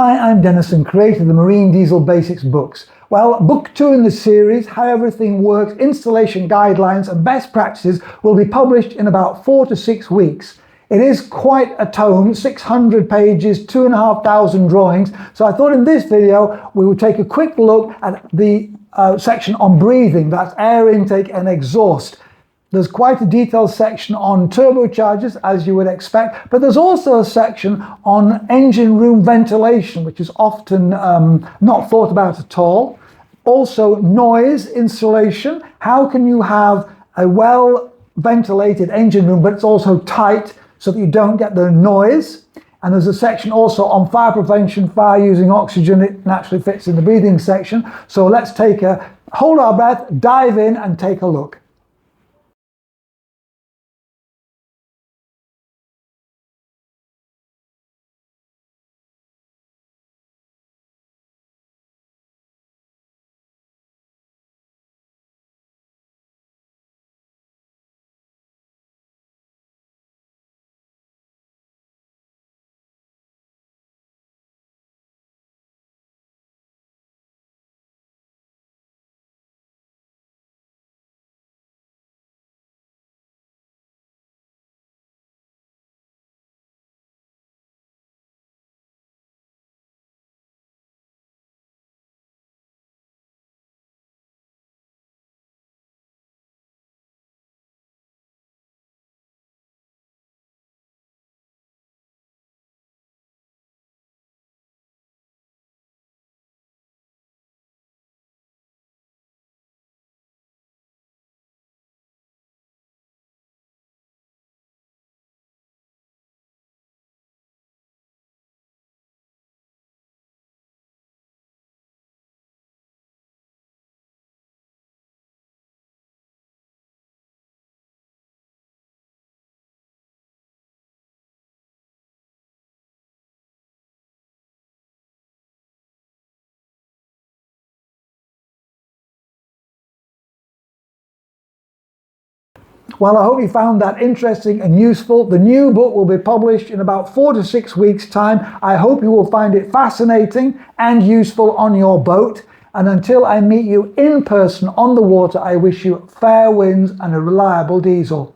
Hi, I'm Dennis and creator of the Marine Diesel Basics books. Well, book 2 in the series, How Everything Works, Installation Guidelines and Best Practices, will be published in about 4 to 6 weeks. It is quite a tome, 600 pages, 2,500 drawings. So I thought in this video, we would take a quick look at the section on breathing, that's air intake and exhaust. There's quite a detailed section on turbochargers, as you would expect, but there's also a section on engine room ventilation, which is often not thought about at all. Also, noise insulation. How can you have a well-ventilated engine room, but it's also tight so that you don't get the noise? And there's a section also on fire prevention, fire using oxygen. It naturally fits in the breathing section. So let's hold our breath, dive in and take a look. Well, I hope you found that interesting and useful. The new book will be published in about 4 to 6 weeks' time. I hope you will find it fascinating and useful on your boat. And until I meet you in person on the water, I wish you fair winds and a reliable diesel.